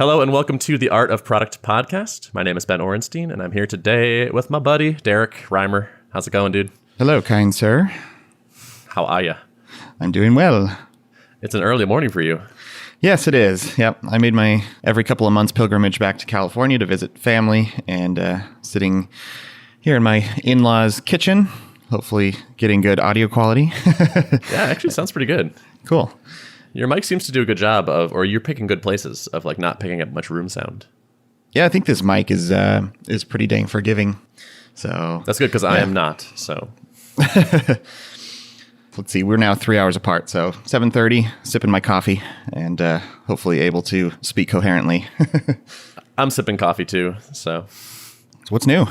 Hello and welcome to the Art of Product podcast. My name is Ben Orenstein, and I'm here today with my buddy, Derrick Reimer. How's it going, dude? Hello, kind sir. How are you? I'm doing well. It's an early morning for you. Yes, it is. Yep. I made my every couple of months pilgrimage back to California to visit family and sitting here in my in-laws' kitchen, hopefully getting good audio quality. Yeah, actually sounds pretty good. Cool. Your mic seems to do a good job of, or you're picking good places of like not picking up much room sound. Yeah, I think this mic is pretty dang forgiving. So that's good because I am not. So let's see. We're now 3 hours apart. So 7:30, sipping my coffee, and hopefully able to speak coherently. I'm sipping coffee too. So what's new?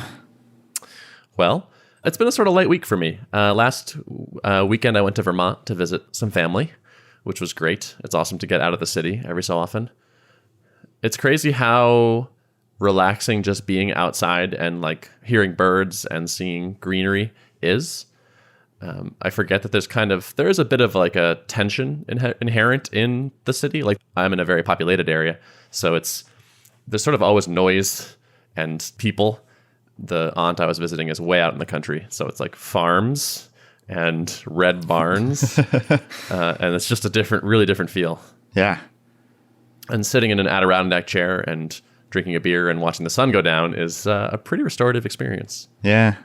Well, it's been a sort of light week for me. Last weekend, I went to Vermont to visit some family, which was great. It's awesome to get out of the city every so often. It's crazy how relaxing just being outside and like hearing birds and seeing greenery is. I forget that there is a bit of like a tension inherent in the city. Like I'm in a very populated area, so there's sort of always noise and people. The aunt I was visiting is way out in the country, so it's like farms and red barns, and it's just a really different feel. Yeah. And sitting in an Adirondack chair and drinking a beer and watching the sun go down is a pretty restorative experience. Yeah.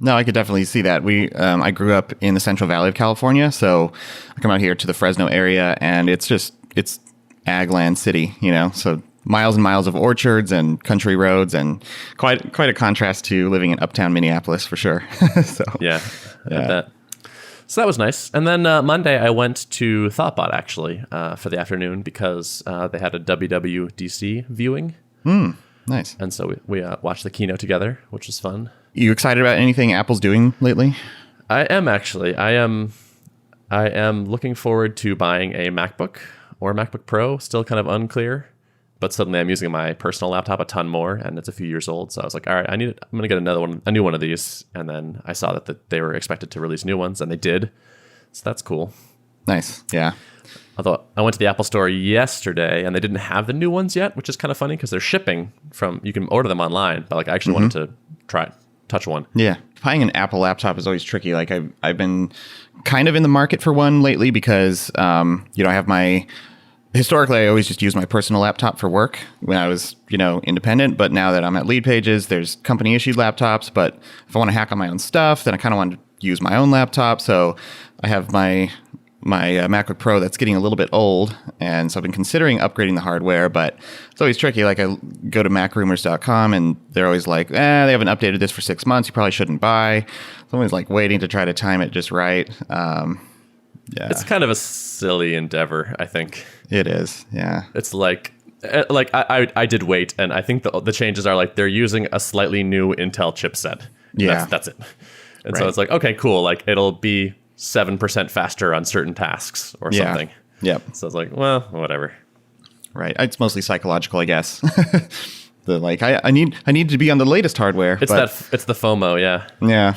No, I could definitely see that. I grew up in the Central Valley of California, so I come out here to the Fresno area, and it's ag land city, so miles and miles of orchards and country roads, and quite a contrast to living in uptown Minneapolis for sure. So yeah. I bet. So that was nice. And then Monday I went to Thoughtbot actually for the afternoon because they had a WWDC viewing. Nice. And so we watched the keynote together, which was fun. You excited about anything Apple's doing lately? I am actually. I am looking forward to buying a MacBook or a MacBook Pro. Still kind of unclear. But suddenly I'm using my personal laptop a ton more, and it's a few years old. So I was like, all right, I'm going to get a new one of these. And then I saw that they were expected to release new ones, and they did. So that's cool. Nice. Yeah. Although I went to the Apple store yesterday, and they didn't have the new ones yet, which is kind of funny because they're shipping you can order them online. But like I actually wanted to touch one. Yeah. Buying an Apple laptop is always tricky. Like I've been kind of in the market for one lately because, I have historically, I always just used my personal laptop for work when I was, independent. But now that I'm at Lead Pages, there's company issued laptops. But if I want to hack on my own stuff, then I kind of want to use my own laptop. So I have my MacBook Pro that's getting a little bit old. And so I've been considering upgrading the hardware. But it's always tricky. Like I go to macrumors.com and they're always like, they haven't updated this for 6 months. You probably shouldn't buy. So I'm always like waiting to try to time it just right. Yeah. It's kind of a silly endeavor, I think. It is, yeah. It's like I did wait, and I think the changes are like they're using a slightly new Intel chipset. Yeah. That's it. And so it's like, okay, cool. Like it'll be 7% faster on certain tasks or something. Yep. So it's like, well, whatever. Right. It's mostly psychological, I guess. I need to be on the latest hardware. It's the FOMO, yeah. Yeah.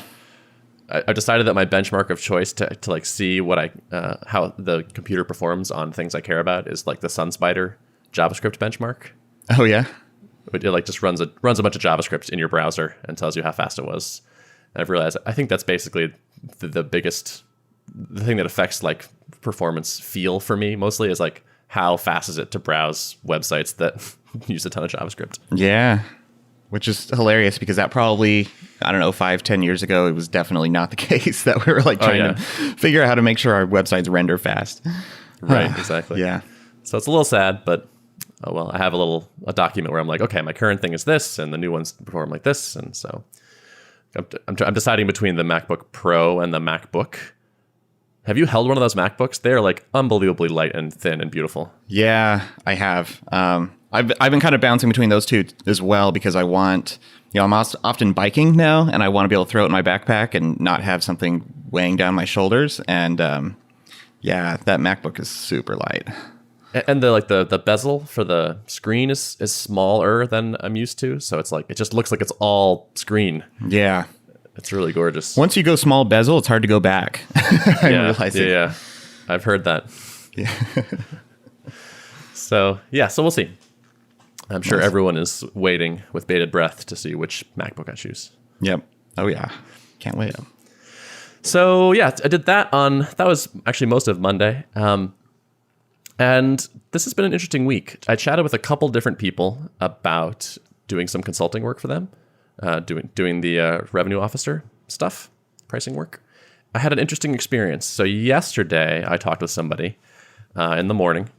I decided that my benchmark of choice to like see what how the computer performs on things I care about is like the SunSpider JavaScript benchmark. Oh yeah, it like just runs a bunch of JavaScript in your browser and tells you how fast it was. And I've realized I think that's basically the thing that affects like performance feel for me mostly is like how fast is it to browse websites that use a ton of JavaScript. Yeah. Which is hilarious because that probably, 5-10 years ago, it was definitely not the case that we were like trying to figure out how to make sure our websites render fast. Right, exactly. Yeah. So it's a little sad, but oh well, I have a document where I'm like, okay, my current thing is this, and the new ones perform like this, and so I'm deciding between the MacBook Pro and the MacBook. Have you held one of those MacBooks? They're like unbelievably light and thin and beautiful. Yeah, I have. I've been kind of bouncing between those two as well because I want, I'm often biking now and I want to be able to throw it in my backpack and not have something weighing down my shoulders. And that MacBook is super light. And the bezel for the screen is smaller than I'm used to. So it's like, it just looks like it's all screen. Yeah. It's really gorgeous. Once you go small bezel, it's hard to go back. Yeah. I've heard that. Yeah. So we'll see. I'm sure Nice. everyone is waiting with bated breath to see which MacBook I choose. Yep. Oh yeah. Can't wait. So yeah, I did that that was actually most of Monday. And this has been an interesting week. I chatted with a couple different people about doing some consulting work for them, doing the revenue officer stuff, pricing work. I had an interesting experience. So yesterday I talked with somebody in the morning.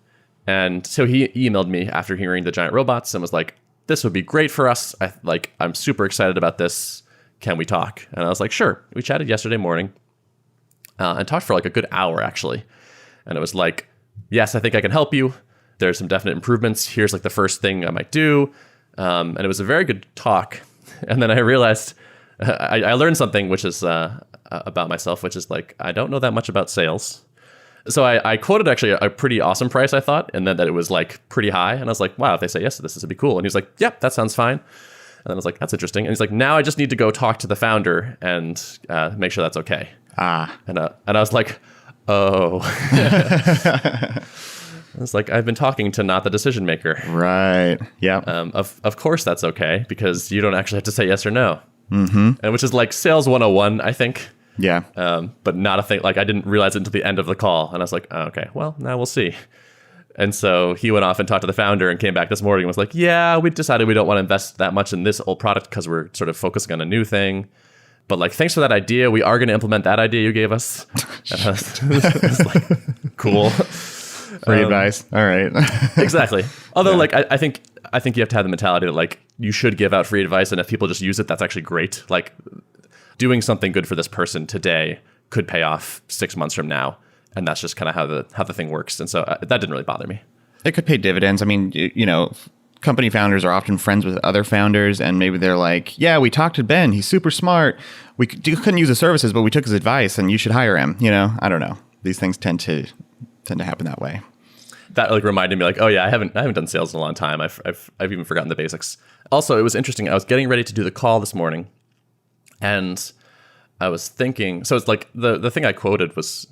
And so he emailed me after hearing the giant robots and was like, this would be great for us. I'm super excited about this. Can we talk? And I was like, sure. We chatted yesterday morning and talked for like a good hour, actually. And it was like, yes, I think I can help you. There's some definite improvements. Here's like the first thing I might do. And it was a very good talk. And then I realized I learned something, which is about myself, which is like, I don't know that much about sales. So I quoted actually a pretty awesome price, I thought, and then that it was like pretty high. And I was like, wow, if they say yes to this would be cool. And he's like, yep, that sounds fine. And then I was like, that's interesting. And he's like, now I just need to go talk to the founder and make sure that's okay. And I was like, oh. It's like, I've been talking to not the decision maker. Right. Yeah. Of course that's okay, because you don't actually have to say yes or no. Mm-hmm. And which is like sales 101, I think. Yeah. But not a thing. Like, I didn't realize it until the end of the call. And I was like, oh, okay, well, now we'll see. And so he went off and talked to the founder and came back this morning and was like, yeah, we decided we don't want to invest that much in this old product because we're sort of focusing on a new thing. But like, thanks for that idea. We are going to implement that idea you gave us. And I was like, cool. Free advice. All right. Exactly. Although, like, I think you have to have the mentality that like you should give out free advice, and if people just use it, that's actually great. Like, doing something good for this person today could pay off 6 months from now, and that's just kind of how the thing works. And so that didn't really bother me. It could pay dividends. I mean, company founders are often friends with other founders, and maybe they're like, yeah, we talked to Ben. He's super smart. We couldn't use his services, but we took his advice, and you should hire him. I don't know. These things tend to happen that way. That like reminded me, like, oh yeah, I haven't done sales in a long time. I've even forgotten the basics. Also, it was interesting. I was getting ready to do the call this morning, and I was thinking. So it's like the thing I quoted was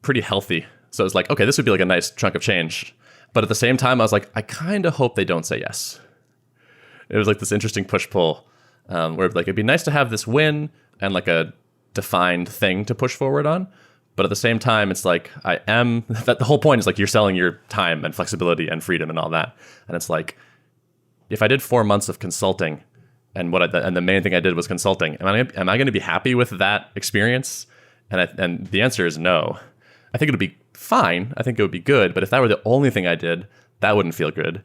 pretty healthy. So it's like, okay, this would be like a nice chunk of change. But at the same time, I was like, I kind of hope they don't say yes. It was like this interesting push-pull where like it'd be nice to have this win and like a defined thing to push forward on. But at the same time, it's like that the whole point is like you're selling your time and flexibility and freedom and all that. And it's like, if I did 4 months of consulting and the main thing I did was consulting, am I going to be happy with that experience? And the answer is no. I think it'll be fine. I think it would be good. But if that were the only thing I did, that wouldn't feel good.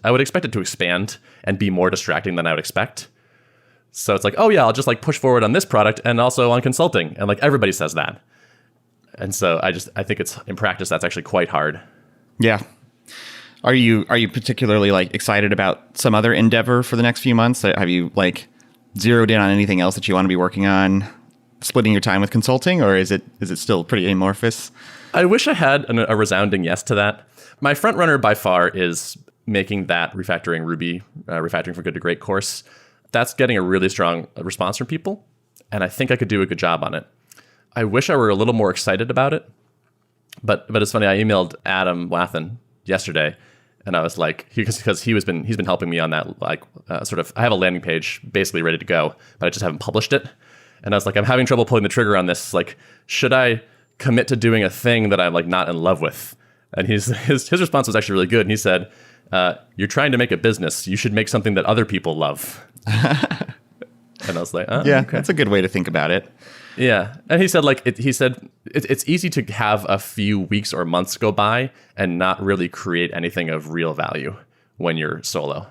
I would expect it to expand and be more distracting than I would expect. So it's like, oh yeah, I'll just like push forward on this product and also on consulting. And like everybody says that. And so I think it's in practice, that's actually quite hard. Yeah. Are you particularly like excited about some other endeavor for the next few months? Have you like zeroed in on anything else that you want to be working on, splitting your time with consulting, or is it still pretty amorphous? I wish I had a resounding yes to that. My front runner by far is making that refactoring Ruby, refactoring from good to great course. That's getting a really strong response from people. And I think I could do a good job on it. I wish I were a little more excited about it, but it's funny. I emailed Adam Wathan yesterday, and I was like, because he's been helping me on that, like sort of. I have a landing page basically ready to go, but I just haven't published it. And I was like, I'm having trouble pulling the trigger on this. Like, should I commit to doing a thing that I'm like not in love with? And his response was actually really good. And he said, "You're trying to make a business. You should make something that other people love." And I was like, oh, yeah, okay. That's a good way to think about it. Yeah. And he said, it's easy to have a few weeks or months go by and not really create anything of real value when you're solo.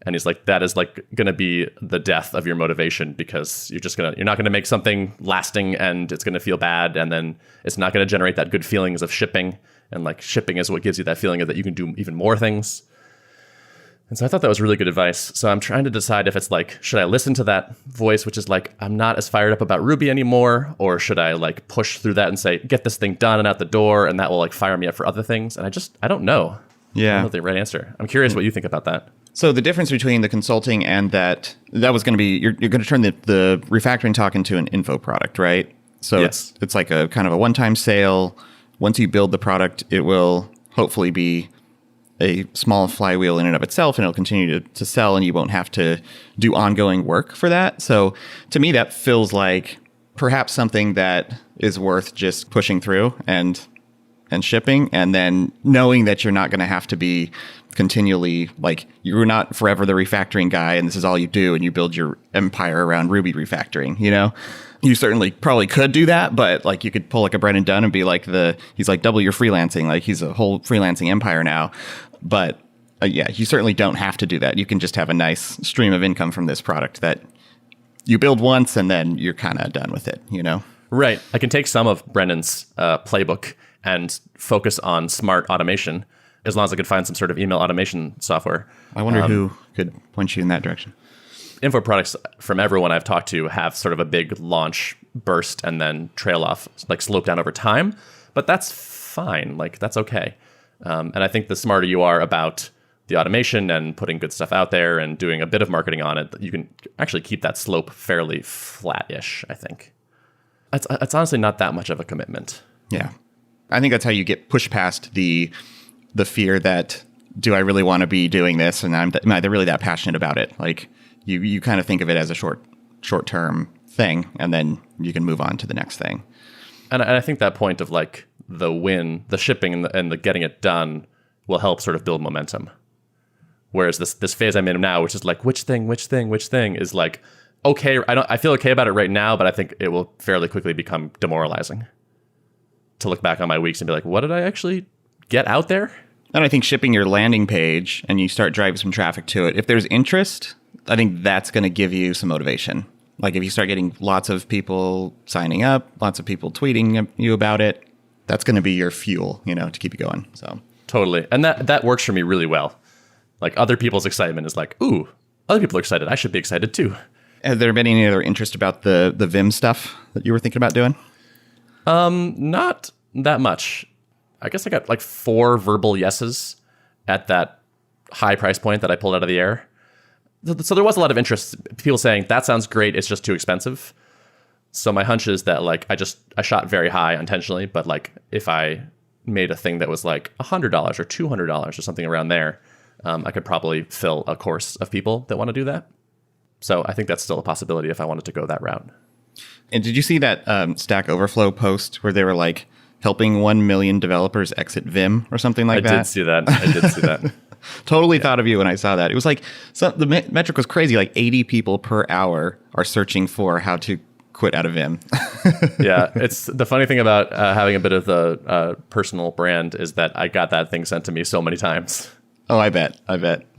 And he's like, that is like going to be the death of your motivation, because you're not going to make something lasting, and it's going to feel bad. And then it's not going to generate that good feelings of shipping. And like shipping is what gives you that feeling of that you can do even more things. And so I thought that was really good advice. So I'm trying to decide if it's like, should I listen to that voice, which is like, I'm not as fired up about Ruby anymore, or should I like push through that and say, get this thing done and out the door, and that will like fire me up for other things? And I don't know. Yeah. I don't know the right answer. I'm curious what you think about that. So the difference between the consulting and that was going to be, you're going to turn the refactoring talk into an info product, right? So yes. It's like a kind of a one-time sale. Once you build the product, it will hopefully be a small flywheel in and of itself, and it'll continue to sell, and you won't have to do ongoing work for that. So to me, that feels like perhaps something that is worth just pushing through and shipping, and then knowing that you're not going to have to be continually, like, you're not forever the refactoring guy and this is all you do and you build your empire around Ruby refactoring, you know? You certainly probably could do that, but like you could pull like a Brennan Dunn and be like he's like double your freelancing, like he's a whole freelancing empire now. But yeah, you certainly don't have to do that. You can just have a nice stream of income from this product that you build once and then you're kind of done with it, you know? Right. I can take some of Brennan's playbook and focus on smart automation, as long as I could find some sort of email automation software. I wonder who could point you in that direction. Info products from everyone I've talked to have sort of a big launch burst and then trail off, like slope down over time. But that's fine. Like, that's okay. And I think the smarter you are about the automation and putting good stuff out there and doing a bit of marketing on it, you can actually keep that slope fairly flat-ish, I think. It's honestly not that much of a commitment. Yeah. I think that's how you get pushed past the fear that, do I really want to be doing this? And am I really that passionate about it? Like, you kind of think of it as a short-term thing, and then you can move on to the next thing. And I think that point of like the shipping and the getting it done will help sort of build momentum. Whereas this phase I'm in now, which is like, which thing is like, okay, I feel okay about it right now, but I think it will fairly quickly become demoralizing to look back on my weeks and be like, what did I actually get out there? And I think shipping your landing page and you start driving some traffic to it, if there's interest, I think that's going to give you some motivation. Like if you start getting lots of people signing up, lots of people tweeting you about it, that's going to be your fuel, you know, to keep you going. So totally. And that works for me really well. Like other people's excitement is like, ooh, other people are excited. I should be excited too. Has there been any other interest about the Vim stuff that you were thinking about doing? Not that much. I guess I got like 4 verbal yeses at that high price point that I pulled out of the air. So there was a lot of interest. People saying, that sounds great, it's just too expensive. So my hunch is that like I shot very high intentionally, but like if I made a thing that was like $100 or $200 or something around there, I could probably fill a course of people that want to do that. So I think that's still a possibility if I wanted to go that route. And did you see that Stack Overflow post where they were like helping 1 million developers exit Vim or something like that? I did see that. Totally thought of you when I saw that. It was like, the metric was crazy. Like 80 people per hour are searching for how to quit out of Vim. Yeah, it's the funny thing about having a bit of the personal brand is that I got that thing sent to me so many times. Oh, I bet.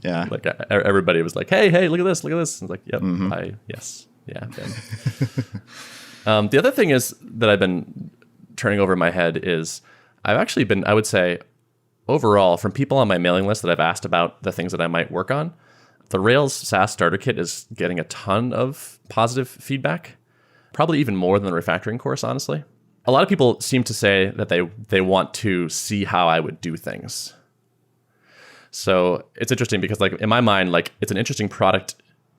Yeah. Like everybody was like, hey, look at this. I was like, yep, yes. Yeah. The other thing is that I've been turning over in my head is I've actually been, I would say, overall, from people on my mailing list that I've asked about the things that I might work on, the Rails SaaS Starter Kit is getting a ton of positive feedback, probably even more than the refactoring course, honestly. A lot of people seem to say that they want to see how I would do things. So it's interesting because, like, in my mind, like, it's an interesting product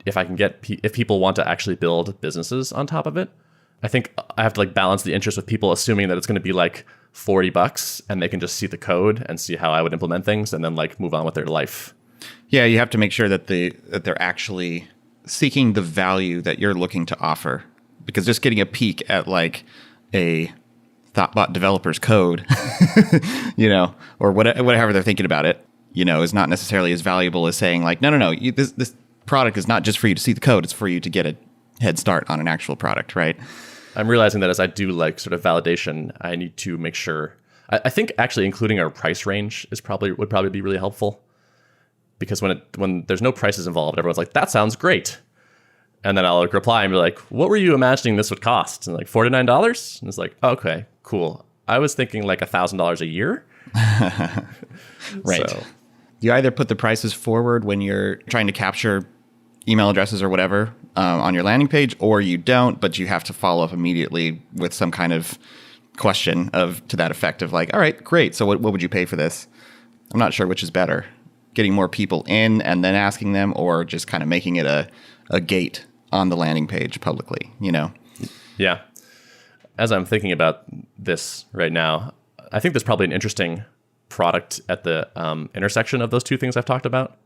if I can if people want to actually build businesses on top of it. I think I have to like balance the interest with people assuming that it's going to be like $40 and they can just see the code and see how I would implement things and then like move on with their life. Yeah, you have to make sure that they're actually seeking the value that you're looking to offer, because just getting a peek at like a Thoughtbot developer's code, you know, or whatever they're thinking about it, you know, is not necessarily as valuable as saying like, no, this product is not just for you to see the code, it's for you to get a head start on an actual product, right? I'm realizing that as I do like sort of validation, I need to make sure. I think actually including our price range would probably be really helpful, because when there's no prices involved, everyone's like, that sounds great, and then I'll like reply and be like, what were you imagining this would cost? And like $49, and it's like, okay, cool. I was thinking like $1,000 a year. Right. So. You either put the prices forward when you're trying to capture email addresses or whatever on your landing page, or you don't, but you have to follow up immediately with some kind of question to that effect of like, all right, great. So what would you pay for this? I'm not sure which is better, getting more people in and then asking them, or just kind of making it a gate on the landing page publicly, you know? Yeah. As I'm thinking about this right now, I think there's probably an interesting product at the intersection of those two things I've talked about,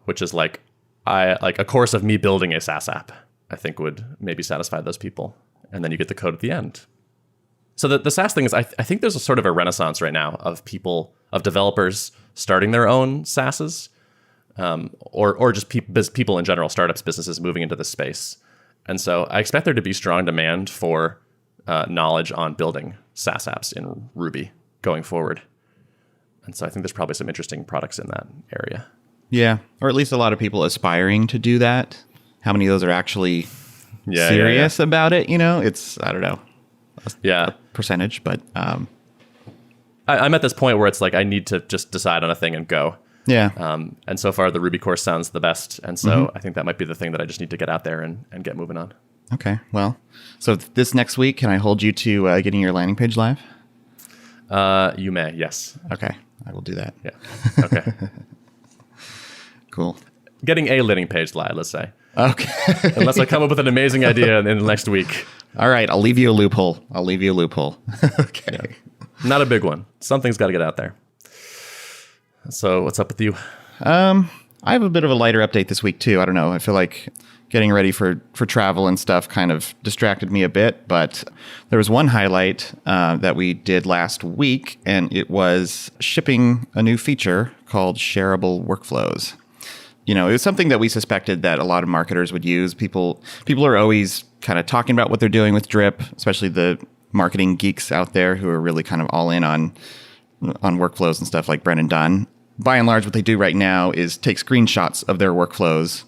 which is like a course of me building a SaaS app, I think would maybe satisfy those people. And then you get the code at the end. So the SaaS thing is, I think there's a sort of a renaissance right now of developers starting their own SaaSes, or just people in general, startups, businesses moving into this space. And so I expect there to be strong demand for knowledge on building SaaS apps in Ruby going forward. And so I think there's probably some interesting products in that area. Yeah, or at least a lot of people aspiring to do that. How many of those are actually serious about it? It's, I don't know. A percentage, but I'm at this point where it's like I need to just decide on a thing and go. Yeah. And so far the Ruby course sounds the best. And so I think that might be the thing that I just need to get out there and get moving on. Okay. Well, so this next week, can I hold you to getting your landing page live? You may, yes. Okay. I will do that. Yeah. Okay. Cool. Getting a landing page live, let's say. Okay. Unless I come up with an amazing idea in the next week. All right. I'll leave you a loophole. Okay. Yeah. Not a big one. Something's got to get out there. So what's up with you? I have a bit of a lighter update this week too. I don't know. I feel like getting ready for travel and stuff kind of distracted me a bit, but there was one highlight that we did last week, and it was shipping a new feature called shareable workflows. It was something that we suspected that a lot of marketers would use. People are always kind of talking about what they're doing with Drip, especially the marketing geeks out there who are really kind of all in on workflows and stuff like Brennan Dunn. By and large, what they do right now is take screenshots of their workflows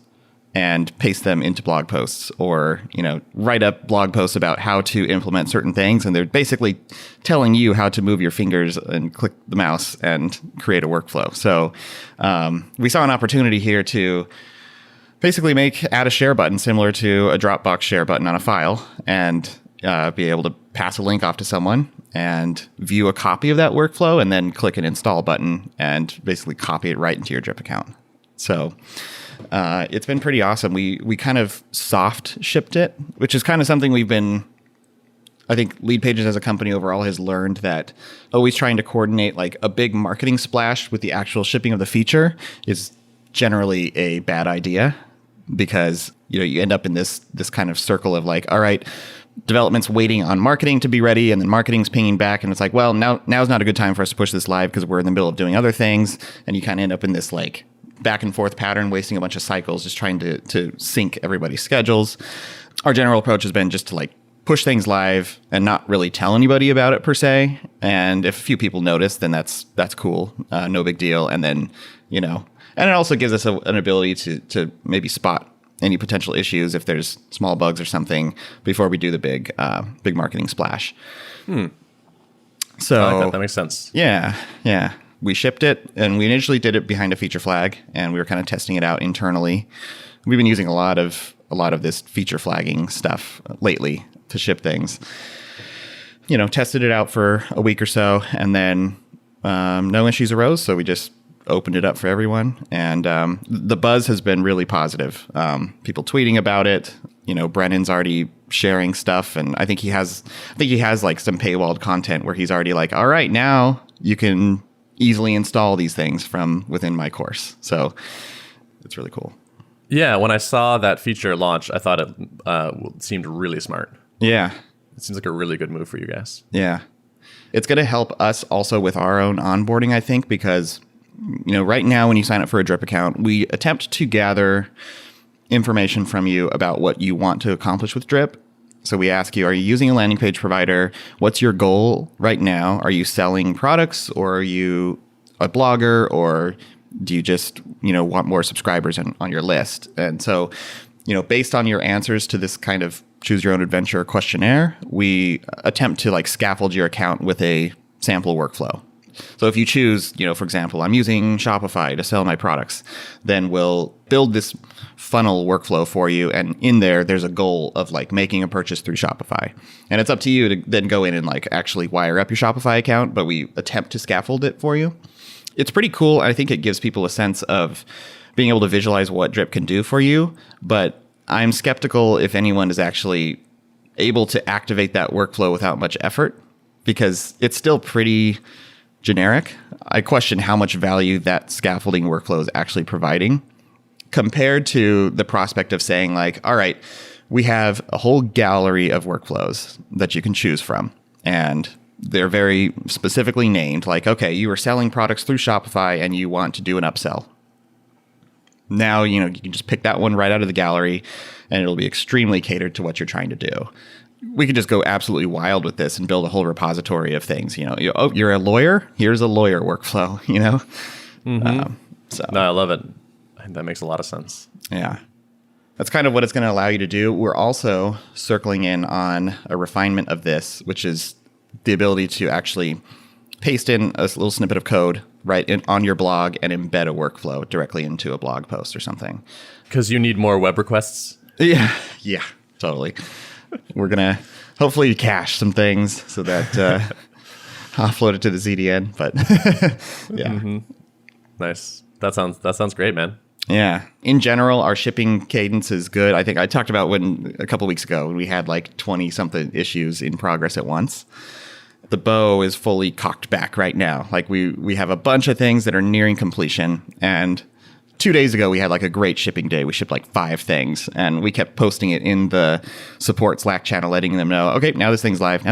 and paste them into blog posts, or write up blog posts about how to implement certain things, and they're basically telling you how to move your fingers and click the mouse and create a workflow. So we saw an opportunity here to basically add a share button similar to a Dropbox share button on a file, and be able to pass a link off to someone and view a copy of that workflow, and then click an install button and basically copy it right into your Drip account. So it's been pretty awesome. We kind of soft shipped it, which is kind of something I think Lead Pages as a company overall has learned, that always trying to coordinate like a big marketing splash with the actual shipping of the feature is generally a bad idea, because you end up in this kind of circle of like, all right, development's waiting on marketing to be ready, and then marketing's pinging back, and it's like, well, now's not a good time for us to push this live because we're in the middle of doing other things, and you kind of end up in this like back and forth pattern, wasting a bunch of cycles just trying to sync everybody's schedules. Our general approach has been just to like push things live and not really tell anybody about it per se. And if a few people notice, then that's cool, no big deal. And then and it also gives us an ability to maybe spot any potential issues if there's small bugs or something before we do the big marketing splash. So I like that. That makes sense. Yeah. We shipped it, and we initially did it behind a feature flag, and we were kind of testing it out internally. We've been using a lot of this feature flagging stuff lately to ship things. Tested it out for a week or so, and then no issues arose, so we just opened it up for everyone, and the buzz has been really positive. People tweeting about it. Brennan's already sharing stuff, and I think he has like some paywalled content where he's already like, all right, now you can easily install these things from within my course. So it's really cool. Yeah, when I saw that feature launch, I thought it seemed really smart. Yeah. It seems like a really good move for you guys. Yeah. It's going to help us also with our own onboarding, I think, because right now when you sign up for a Drip account, we attempt to gather information from you about what you want to accomplish with Drip. So we ask you, are you using a landing page provider? What's your goal right now? Are you selling products, or are you a blogger, or do you just, want more subscribers on your list? And so, based on your answers to this kind of choose your own adventure questionnaire, we attempt to like scaffold your account with a sample workflow. So if you choose, for example, I'm using Shopify to sell my products, then we'll build this funnel workflow for you. And in there's a goal of like making a purchase through Shopify. And it's up to you to then go in and like actually wire up your Shopify account, but we attempt to scaffold it for you. It's pretty cool. I think it gives people a sense of being able to visualize what Drip can do for you. But I'm skeptical if anyone is actually able to activate that workflow without much effort, because it's still pretty generic. I question how much value that scaffolding workflow is actually providing compared to the prospect of saying like, all right, we have a whole gallery of workflows that you can choose from. And they're very specifically named, like, okay, you are selling products through Shopify and you want to do an upsell. Now, you can just pick that one right out of the gallery and it'll be extremely catered to what you're trying to do. We could just go absolutely wild with this and build a whole repository of things. Oh, you're a lawyer? Here's a lawyer workflow, Mm-hmm. No, I love it. I think that makes a lot of sense. Yeah. That's kind of what it's going to allow you to do. We're also circling in on a refinement of this, which is the ability to actually paste in a little snippet of code on your blog and embed a workflow directly into a blog post or something. Because you need more web requests? Yeah, totally. We're going to hopefully cache some things so that offload it to the ZDN. But yeah. Mm-hmm. Nice. That sounds great, man. Yeah. In general, our shipping cadence is good. I think I talked about a couple weeks ago when we had like 20 something issues in progress at once. The bow is fully cocked back right now. Like we have a bunch of things that are nearing completion. And 2 days ago, we had like a great shipping day. We shipped like 5 things and we kept posting it in the support Slack channel, letting them know, okay, now this thing's live.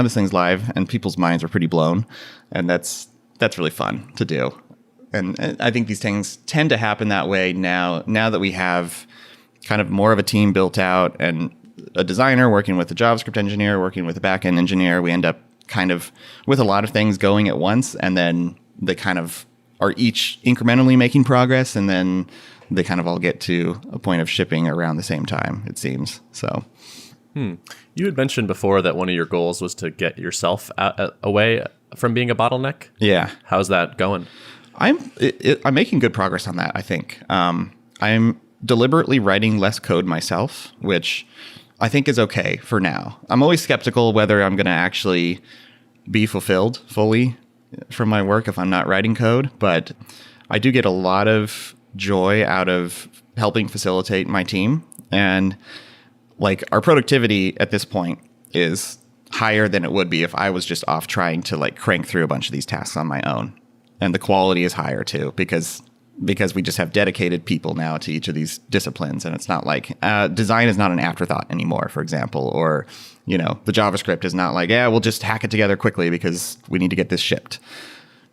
And people's minds were pretty blown. And that's really fun to do. And I think these things tend to happen that way now that we have kind of more of a team built out and a designer working with a JavaScript engineer, working with a backend engineer. We end up kind of with a lot of things going at once, and then they kind of are each incrementally making progress, and then they kind of all get to a point of shipping around the same time, it seems. So, You had mentioned before that one of your goals was to get yourself away from being a bottleneck. Yeah. How's that going? I'm making good progress on that, I think. I'm deliberately writing less code myself, which I think is okay for now. I'm always skeptical whether I'm going to actually be fulfilled fully from my work if I'm not writing code, but I do get a lot of joy out of helping facilitate my team. And like our productivity at this point is higher than it would be if I was just off trying to like crank through a bunch of these tasks on my own. And the quality is higher too, because we just have dedicated people now to each of these disciplines. And it's not like design is not an afterthought anymore, for example, or, the JavaScript is not like, we'll just hack it together quickly because we need to get this shipped.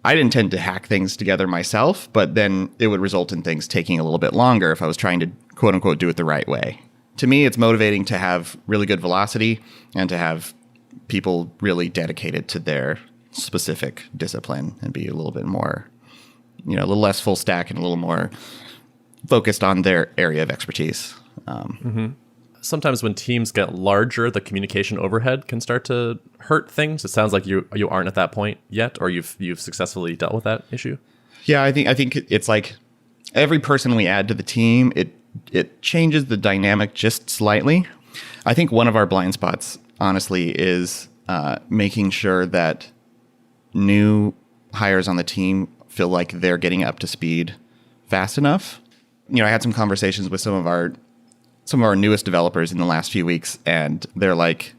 I didn't tend to hack things together myself, but then it would result in things taking a little bit longer if I was trying to quote unquote do it the right way. To me, it's motivating to have really good velocity and to have people really dedicated to their specific discipline and be a little bit more, a little less full stack and a little more focused on their area of expertise. Sometimes when teams get larger, the communication overhead can start to hurt things. It sounds like you aren't at that point yet, or you've successfully dealt with that issue. Yeah, I think it's like every person we add to the team, it changes the dynamic just slightly. I think one of our blind spots, honestly, is making sure that new hires on the team feel like they're getting up to speed fast enough. I had some conversations with some of our newest developers in the last few weeks, and they're like,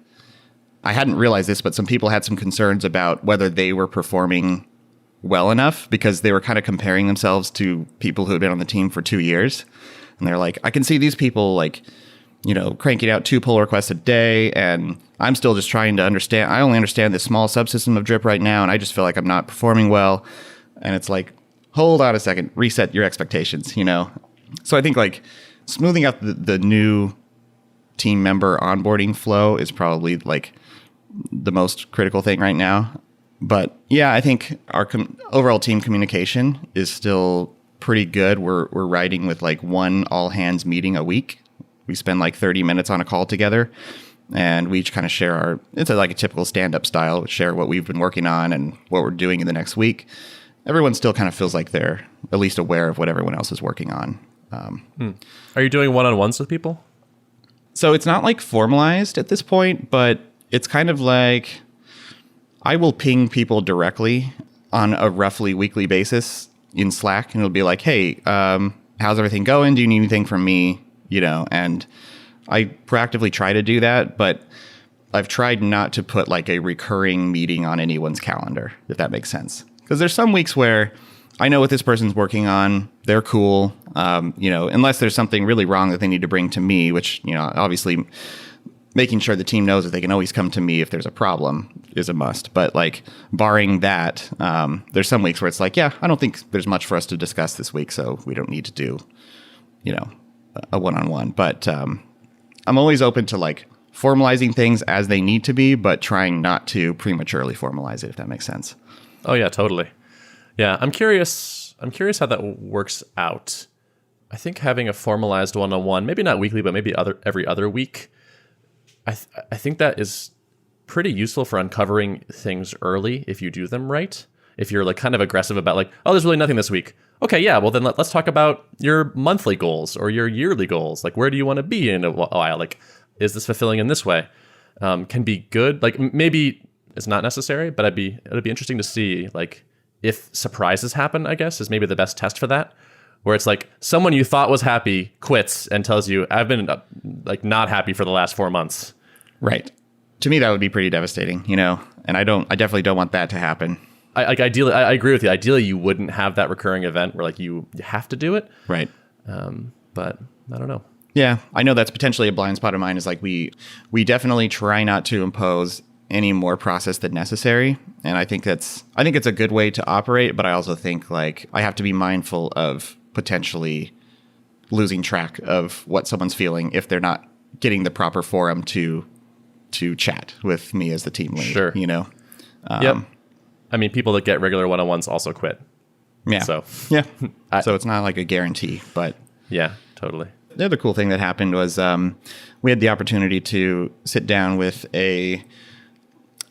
I hadn't realized this, but some people had some concerns about whether they were performing well enough because they were kind of comparing themselves to people who had been on the team for 2 years. And they're like, I can see these people like, cranking out 2 pull requests a day, and I'm still just trying to understand. I only understand this small subsystem of Drip right now, and I just feel like I'm not performing well. And it's like, hold on a second, reset your expectations, So I think like smoothing out the new team member onboarding flow is probably like the most critical thing right now. But yeah, I think our overall team communication is still pretty good. We're riding with like one all hands meeting a week. We spend like 30 minutes on a call together, and we each kind of share it's like a typical stand-up style, share what we've been working on and what we're doing in the next week. Everyone still kind of feels like they're at least aware of what everyone else is working on. Are you doing one-on-ones with people? So it's not like formalized at this point, but it's kind of like I will ping people directly on a roughly weekly basis in Slack, and it'll be like, hey, how's everything going? Do you need anything from me? And I proactively try to do that, but I've tried not to put like a recurring meeting on anyone's calendar, if that makes sense. Because there's some weeks where I know what this person's working on. They're cool. Unless there's something really wrong that they need to bring to me, which, obviously making sure the team knows that they can always come to me if there's a problem is a must. But like barring that, there's some weeks where it's like, yeah, I don't think there's much for us to discuss this week, so we don't need to do, a one-on-one. But I'm always open to like formalizing things as they need to be, but trying not to prematurely formalize it, if that makes sense. Oh yeah, totally. Yeah, I'm curious how that works out. I think having a formalized one-on-one, maybe not weekly, but maybe every other week, I think that is pretty useful for uncovering things early if you do them right. If you're like kind of aggressive about like, oh, there's really nothing this week. Okay, yeah, well then let's talk about your monthly goals or your yearly goals. Like, where do you want to be in a while? Like, is this fulfilling in this way? Can be good. Like, maybe it's not necessary, but it'd be interesting to see like if surprises happen, I guess, is maybe the best test for that. Where it's like someone you thought was happy quits and tells you, I've been like not happy for the last 4 months. Right. To me, that would be pretty devastating, and I definitely don't want that to happen. Ideally, I agree with you. Ideally, you wouldn't have that recurring event where like you have to do it. Right. But I don't know. Yeah, I know that's potentially a blind spot of mine is like we definitely try not to impose any more process than necessary. And I think it's a good way to operate, but I also think like I have to be mindful of potentially losing track of what someone's feeling if they're not getting the proper forum to chat with me as the team lead. Sure. Yep. I mean, people that get regular one-on-ones also quit. Yeah. So yeah. So it's not like a guarantee, but yeah, totally. The other cool thing that happened was we had the opportunity to sit down with a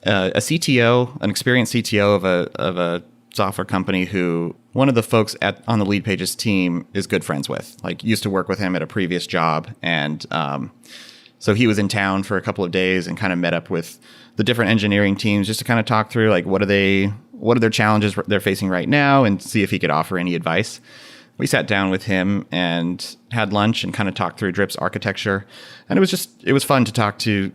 CTO, an experienced CTO of a software company who one of the folks on the Lead Pages team is good friends with, like used to work with him at a previous job. And so he was in town for a couple of days and kind of met up with the different engineering teams just to kind of talk through like what are their challenges they're facing right now and see if he could offer any advice. We sat down with him and had lunch and kind of talked through Drip's architecture. And it was fun to talk to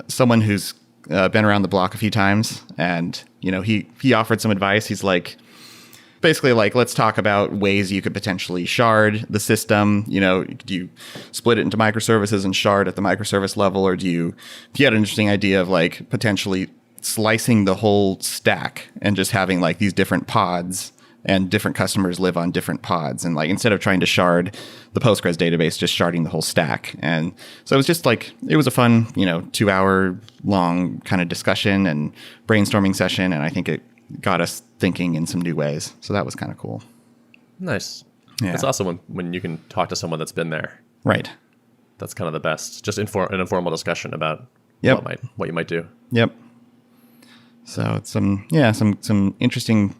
someone who's been around the block a few times. And, he offered some advice. He's like, basically like, let's talk about ways you could potentially shard the system. Do you split it into microservices and shard at the microservice level? Or do you had an interesting idea of like potentially slicing the whole stack and just having like these different pods and different customers live on different pods. And like, instead of trying to shard the Postgres database, just sharding the whole stack. And so it was just like, it was a fun, 2-hour long kind of discussion and brainstorming session. And I think it got us thinking in some new ways. So that was kind of cool. Nice. Yeah. It's awesome when you can talk to someone that's been there. Right. That's kind of the best. Just an informal discussion about what you might do. Yep. So it's some interesting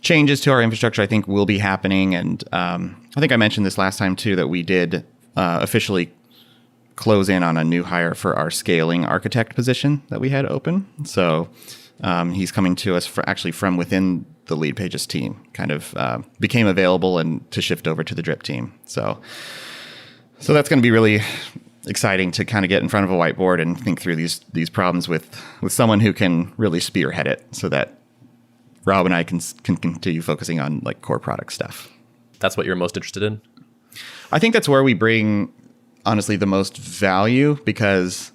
changes to our infrastructure I think will be happening. And I think I mentioned this last time too, that we did officially close in on a new hire for our scaling architect position that we had open. So he's coming to us from within the Lead Pages team, kind of became available and to shift over to the Drip team. So that's going to be really exciting to kind of get in front of a whiteboard and think through these problems with someone who can really spearhead it so that Rob and I can continue focusing on like core product stuff. That's what you're most interested in? I think that's where we bring, honestly, the most value because,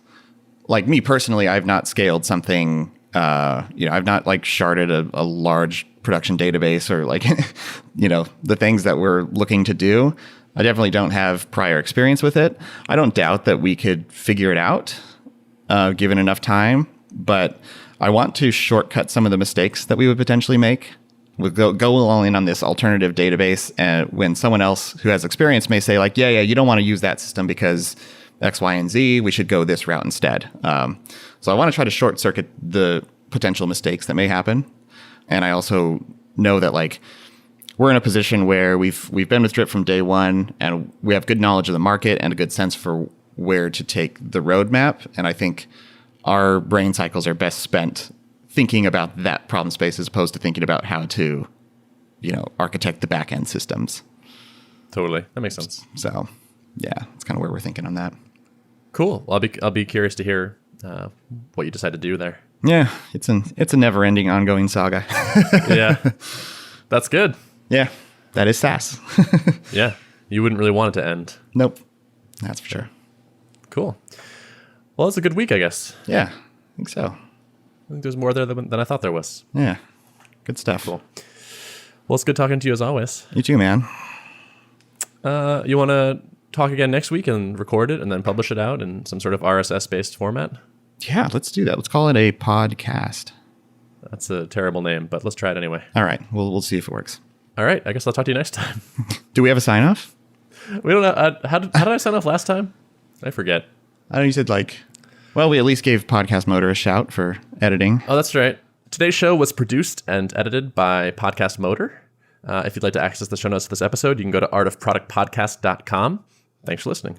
like me personally, I've not scaled something. I've not like sharded a large production database or like, the things that we're looking to do. I definitely don't have prior experience with it. I don't doubt that we could figure it out given enough time, but I want to shortcut some of the mistakes that we would potentially make. We'll go all in on this alternative database, and when someone else who has experience may say like, yeah, you don't want to use that system because X, Y, and Z, we should go this route instead. So I want to try to short circuit the potential mistakes that may happen. And I also know that like we're in a position where we've been with Drip from day one, and we have good knowledge of the market and a good sense for where to take the roadmap. And I think our brain cycles are best spent thinking about that problem space as opposed to thinking about how to, architect the back end systems. Totally. That makes sense. So yeah, that's kind of where we're thinking on that. Cool. Well, I'll be curious to hear what you decide to do there. Yeah, it's a never-ending, ongoing saga. Yeah, that's good. Yeah, that is SaaS. Yeah, you wouldn't really want it to end. Nope, that's for sure. Cool. Well, it's a good week, I guess. Yeah, I think so. I think there's more there than I thought there was. Yeah, good stuff. Cool. Well, it's good talking to you as always. You too, man. You want to talk again next week and record it and then publish it out in some sort of RSS-based format? Yeah, let's do that. Let's call it a podcast. That's a terrible name, but let's try it anyway. All right, we'll see if it works. All right, I guess I'll talk to you next time. Do we have a sign-off? We don't know. How did I sign off last time? I forget. I know you said well, we at least gave Podcast Motor a shout for editing. Oh, that's right. Today's show was produced and edited by Podcast Motor. If you'd like to access the show notes of this episode, you can go to artofproductpodcast.com. Thanks for listening.